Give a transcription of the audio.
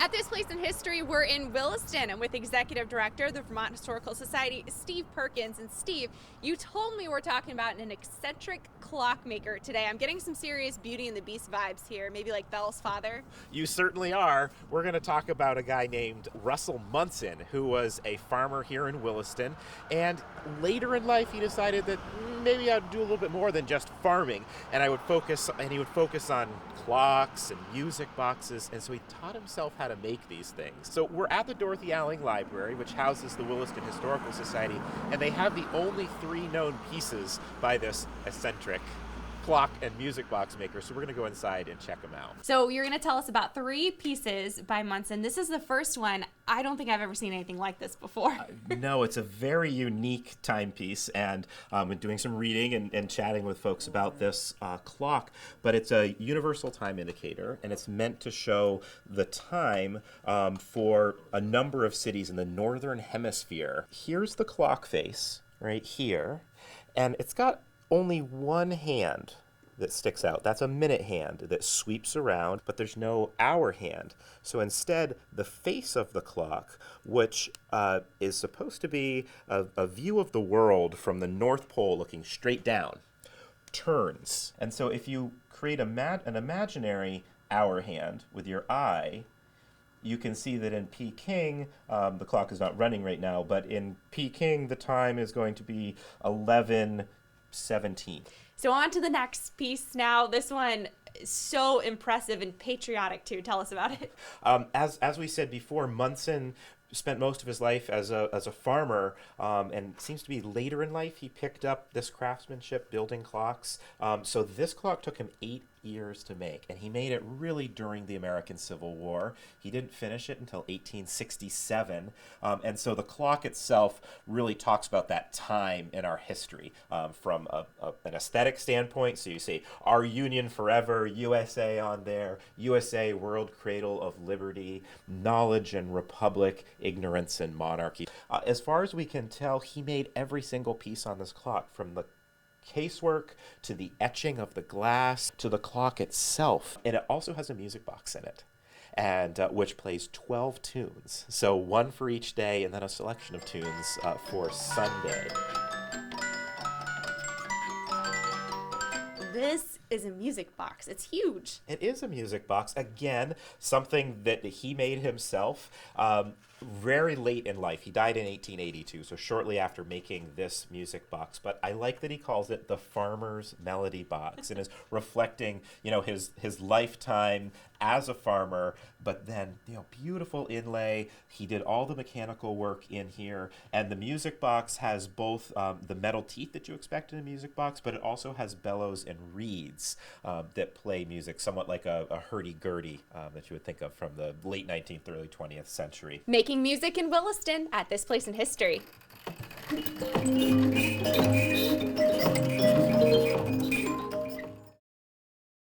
At this place in history, we're in Williston. I'm with Executive Director of the Vermont Historical Society, Steve Perkins. And Steve, you told me we're talking about an eccentric clockmaker today. I'm getting some serious Beauty and the Beast vibes here, maybe like Belle's father. You certainly are. We're going to talk about a guy named Russell Munson, who was a farmer here in Williston. And later in life, he decided that maybe I'd do a little bit more than just farming. And he would focus on clocks and music boxes. And so he taught himself how to make these things. So we're at the Dorothy Alling Library, which houses the Williston Historical Society, and they have the only 3 known pieces by this eccentric clock and music box maker. So we're going to go inside and check them out. So you're going to tell us about 3 pieces by Munson. This is the first one. I don't think I've ever seen anything like this before. No, it's a very unique timepiece, and I'm doing some reading and chatting with folks about this clock, but it's a universal time indicator, and it's meant to show the time for a number of cities in the northern hemisphere. Here's the clock face right here, and it's got only one hand that sticks out. That's a minute hand that sweeps around, but there's no hour hand. So instead, the face of the clock, which is supposed to be a view of the world from the North Pole looking straight down, turns. And so if you create an imaginary hour hand with your eye, you can see that in Peking, the clock is not running right now, but in Peking, the time is going to be 11:17. So on to the next piece now. This one is so impressive and patriotic too. Tell us about it. As we said before, Munson spent most of his life as a farmer, and seems to be later in life he picked up this craftsmanship building clocks. So this clock took him 8 years to make, and he made it really during the American Civil War. He didn't finish it until 1867, and so the clock itself really talks about that time in our history from an aesthetic standpoint. So you see Our Union Forever, USA on there, USA, World Cradle of Liberty, Knowledge and Republic, Ignorance and Monarchy. As far as we can tell, he made every single piece on this clock, from the casework to the etching of the glass to the clock itself. And it also has a music box in it, and which plays 12 tunes. So one for each day, and then a selection of tunes for Sunday. This is a music box. It's huge. It is a music box. Again, something that he made himself very late in life. He died in 1882, so shortly after making this music box. But I like that he calls it the Farmer's Melody Box, and is reflecting, his lifetime as a farmer, but then, beautiful inlay. He did all the mechanical work in here, and the music box has both the metal teeth that you expect in a music box, but it also has bellows and reeds that play music, somewhat like a hurdy-gurdy that you would think of from the late 19th, early 20th century. Making music in Williston at this place in history.